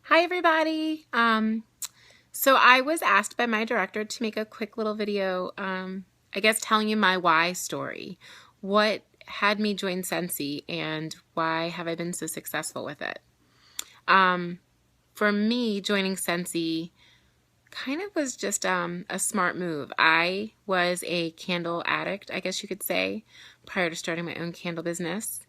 Hi everybody. So I was asked by my director to make a quick little video, I guess telling you my why story. What had me join Scentsy and why have I been so successful with it? For me, joining Scentsy kind of was just a smart move. I was a candle addict, I guess you could say, prior to starting my own candle business.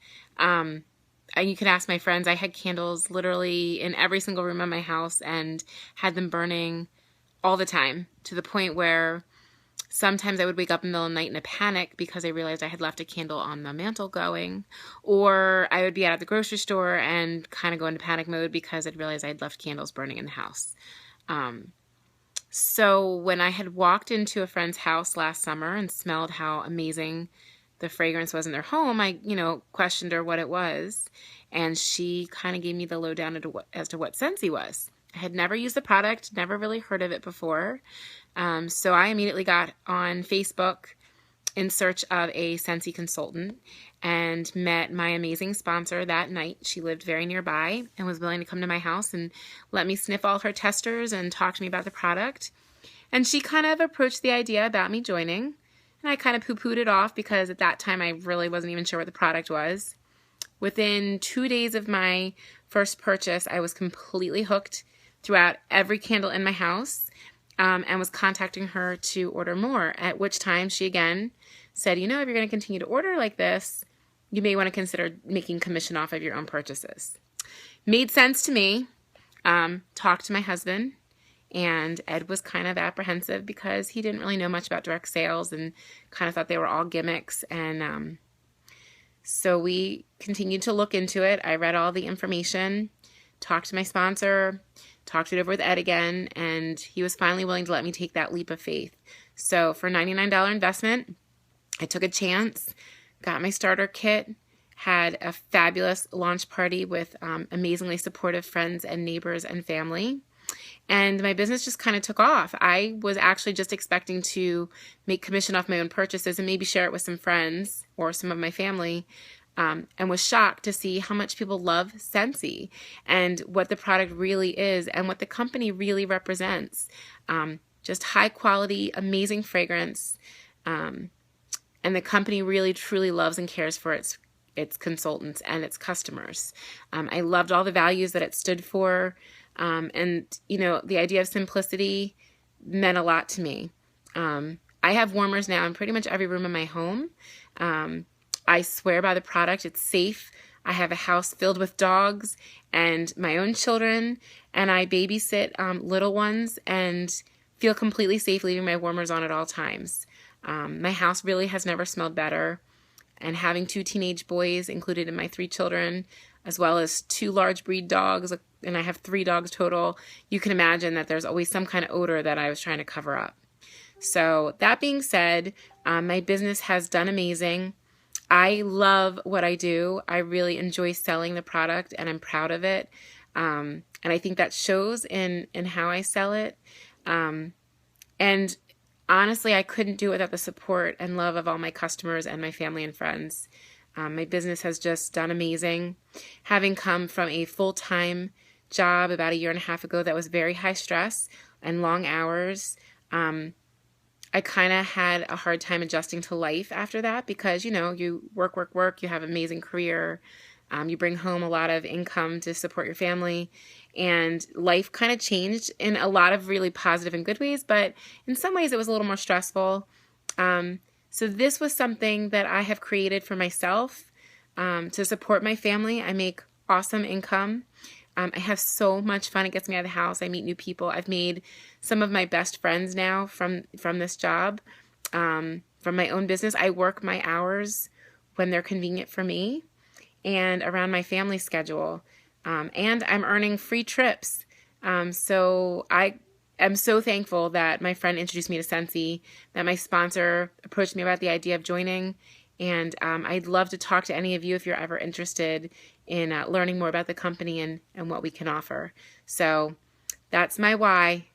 You can ask my friends. I had candles literally in every single room of my house and had them burning all the time, to the point where sometimes I would wake up in the middle of the night in a panic because I realized I had left a candle on the mantle going, or I would be out at the grocery store and kind of go into panic mode because I'd realized I'd left candles burning in the house. So when I had walked into a friend's house last summer and smelled how amazing the fragrance was in their home, I, questioned her what it was, and she kind of gave me the lowdown as to what Scentsy was. I had never used the product, never really heard of it before, so I immediately got on Facebook in search of a Scentsy consultant and met my amazing sponsor that night. She lived very nearby and was willing to come to my house and let me sniff all of her testers and talk to me about the product. And she kind of approached the idea about me joining, and I kind of poo-pooed it off because at that time I really wasn't even sure what the product was. Within 2 days of my first purchase, I was completely hooked throughout every candle in my house, and was contacting her to order more, at which time she again said, if you're going to continue to order like this, you may want to consider making commission off of your own purchases. Made sense to me. Talked to my husband, and Ed was kind of apprehensive because he didn't really know much about direct sales and kind of thought they were all gimmicks. And so we continued to look into it. I read all the information, talked to my sponsor, talked it over with Ed again, and he was finally willing to let me take that leap of faith. So for $99 investment, I took a chance, got my starter kit, had a fabulous launch party with amazingly supportive friends and neighbors and family. And my business just kind of took off. I was actually just expecting to make commission off my own purchases and maybe share it with some friends or some of my family, and was shocked to see how much people love Scentsy and what the product really is and what the company really represents. Just high quality, amazing fragrance, and the company really truly loves and cares for its consultants and its customers. I loved all the values that it stood for. And the idea of simplicity meant a lot to me. I have warmers now in pretty much every room in my home. I swear by the product. It's safe. I have a house filled with dogs and my own children, and I babysit little ones and feel completely safe leaving my warmers on at all times. My house really has never smelled better, and having 2 teenage boys included in my 3 children, as well as 2 large breed dogs, and I have 3 dogs total, you can imagine that there's always some kind of odor that I was trying to cover up. So that being said, my business has done amazing. I love what I do. I really enjoy selling the product, and I'm proud of it. And I think that shows in how I sell it. And honestly, I couldn't do it without the support and love of all my customers and my family and friends. My business has just done amazing. Having come from a full-time job about 1.5 years ago that was very high stress and long hours, I kind of had a hard time adjusting to life after that because, you work, you have an amazing career, you bring home a lot of income to support your family, and life kind of changed in a lot of really positive and good ways, but in some ways it was a little more stressful. So this was something that I have created for myself to support my family. I make awesome income. I have so much fun. It gets me out of the house. I meet new people. I've made some of my best friends now from this job, from my own business. I work my hours when they're convenient for me and around my family schedule. And I'm earning free trips. So I am so thankful that my friend introduced me to Scentsy, that my sponsor approached me about the idea of joining. And I'd love to talk to any of you if you're ever interested in learning more about the company and what we can offer. So that's my why.